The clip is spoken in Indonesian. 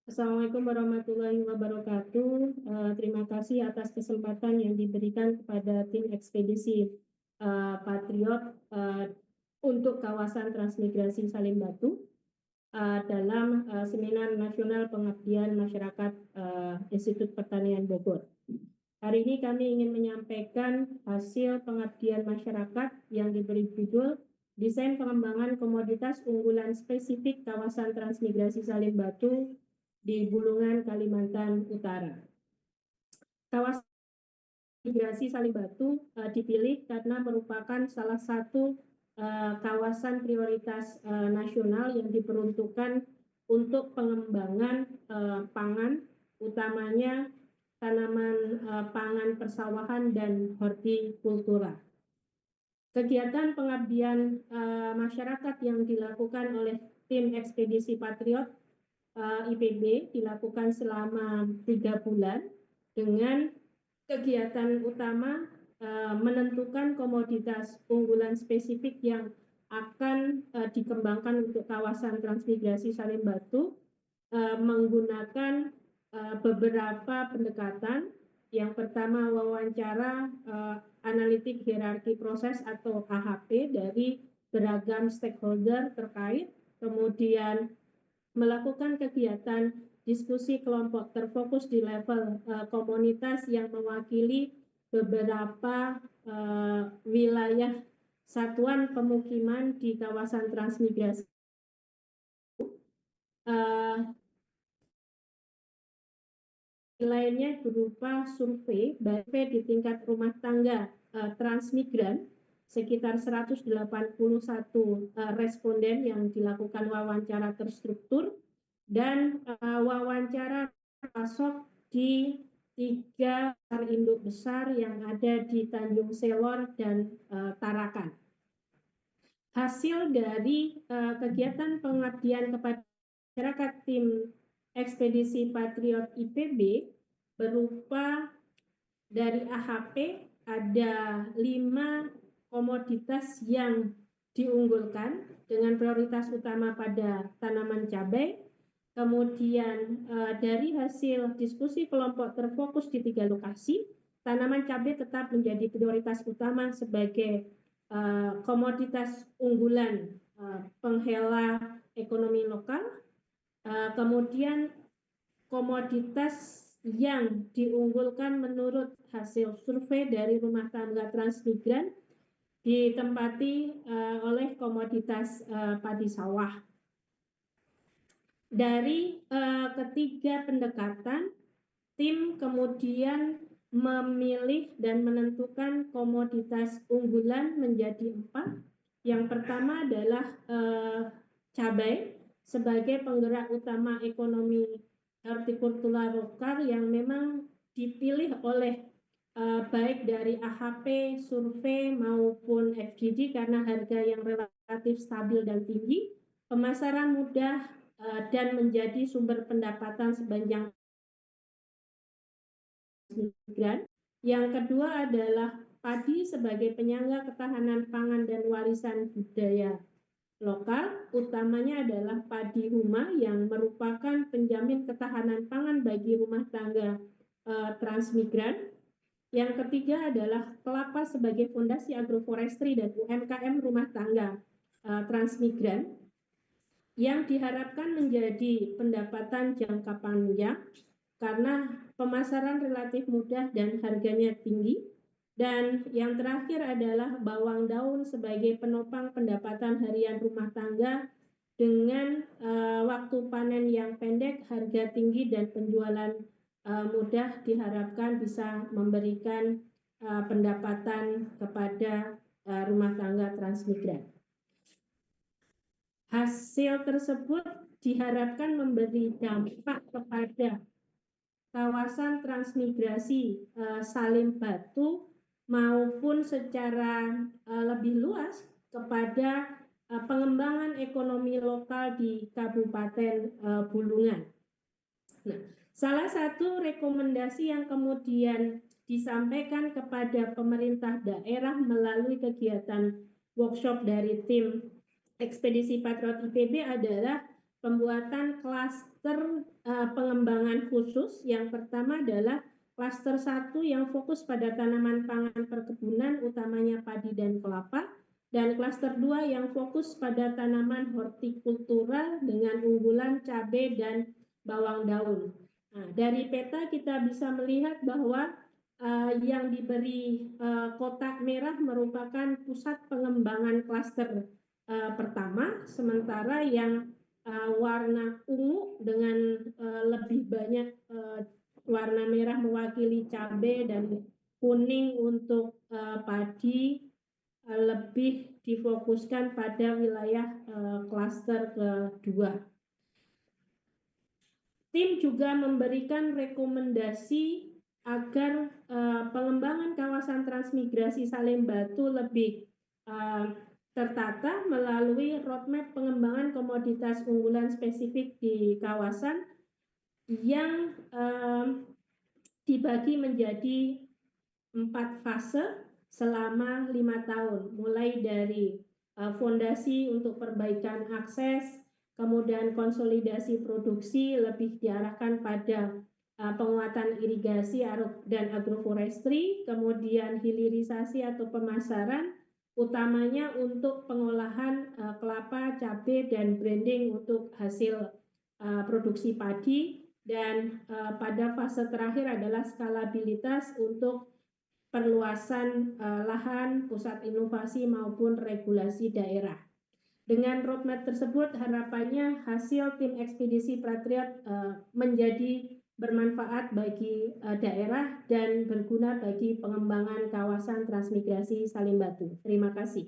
Assalamualaikum warahmatullahi wabarakatuh. Terima kasih atas kesempatan yang diberikan kepada tim ekspedisi Patriot untuk kawasan transmigrasi Salim Batu dalam Seminar Nasional Pengabdian Masyarakat Institut Pertanian Bogor. Hari ini kami ingin menyampaikan hasil pengabdian masyarakat yang diberi judul Desain Pengembangan Komoditas Unggulan Spesifik Kawasan Transmigrasi Salim Batu di Bulungan, Kalimantan Utara. Kawasan migrasi Salim Batu dipilih karena merupakan salah satu kawasan prioritas nasional yang diperuntukkan untuk pengembangan pangan, utamanya tanaman pangan persawahan dan hortikultura. Kegiatan pengabdian masyarakat yang dilakukan oleh tim ekspedisi Patriot IPB dilakukan selama 3 bulan dengan kegiatan utama menentukan komoditas unggulan spesifik yang akan dikembangkan untuk kawasan transmigrasi Salim Batu menggunakan beberapa pendekatan. Yang pertama, wawancara analitik hierarki proses atau AHP dari beragam stakeholder terkait, kemudian melakukan kegiatan diskusi kelompok terfokus di level komunitas yang mewakili beberapa wilayah satuan pemukiman di kawasan transmigrasi. Lainnya berupa survei di tingkat rumah tangga transmigran sekitar 181 responden yang dilakukan wawancara terstruktur dan wawancara pasok di 3 induk besar yang ada di Tanjung Selor dan Tarakan. Hasil dari kegiatan pengabdian kepada masyarakat tim ekspedisi Patriot IPB berupa dari AHP ada 5 komoditas yang diunggulkan dengan prioritas utama pada tanaman cabai. Kemudian dari hasil diskusi kelompok terfokus di 3 lokasi, tanaman cabai tetap menjadi prioritas utama sebagai komoditas unggulan penghela ekonomi lokal. Kemudian komoditas yang diunggulkan menurut hasil survei dari rumah tangga transmigran ditempati oleh komoditas padi sawah. Dari ketiga pendekatan, tim kemudian memilih dan menentukan komoditas unggulan menjadi 4. Yang pertama adalah cabai sebagai penggerak utama ekonomi hortikultura lokal yang memang dipilih oleh baik dari AHP, survei maupun FGD karena harga yang relatif stabil dan tinggi, pemasaran mudah dan menjadi sumber pendapatan sepanjang migran. Yang kedua adalah padi sebagai penyangga ketahanan pangan dan warisan budaya lokal, utamanya adalah padi huma yang merupakan penjamin ketahanan pangan bagi rumah tangga transmigran. Yang ketiga adalah kelapa sebagai fondasi agroforestry dan UMKM rumah tangga transmigran yang diharapkan menjadi pendapatan jangka panjang karena pemasaran relatif mudah dan harganya tinggi. Dan yang terakhir adalah bawang daun sebagai penopang pendapatan harian rumah tangga dengan waktu panen yang pendek, harga tinggi, dan penjualan mudah diharapkan bisa memberikan pendapatan kepada rumah tangga transmigran. Hasil tersebut diharapkan memberi dampak kepada kawasan transmigrasi Salim Batu maupun secara lebih luas kepada pengembangan ekonomi lokal di Kabupaten Bulungan. Nah, salah satu rekomendasi yang kemudian disampaikan kepada pemerintah daerah melalui kegiatan workshop dari tim ekspedisi Patriot IPB adalah pembuatan klaster pengembangan khusus. Yang pertama adalah klaster 1 yang fokus pada tanaman pangan perkebunan, utamanya padi dan kelapa, dan klaster 2 yang fokus pada tanaman hortikultura dengan unggulan cabai dan bawang daun. Nah, dari peta kita bisa melihat bahwa yang diberi kotak merah merupakan pusat pengembangan klaster pertama, sementara yang warna ungu dengan lebih banyak warna merah mewakili cabai dan kuning untuk padi lebih difokuskan pada wilayah klaster kedua. Tim juga memberikan rekomendasi agar pengembangan kawasan transmigrasi Salembatu lebih tertata melalui roadmap pengembangan komoditas unggulan spesifik di kawasan yang dibagi menjadi 4 fase selama 5 tahun, mulai dari fondasi untuk perbaikan akses, kemudian konsolidasi produksi lebih diarahkan pada penguatan irigasi dan agroforestry, kemudian hilirisasi atau pemasaran, utamanya untuk pengolahan kelapa, cabai, dan branding untuk hasil produksi padi, dan pada fase terakhir adalah skalabilitas untuk perluasan lahan, pusat inovasi maupun regulasi daerah. Dengan roadmap tersebut, harapannya hasil tim ekspedisi Patriot menjadi bermanfaat bagi daerah dan berguna bagi pengembangan kawasan transmigrasi Salembatu. Terima kasih.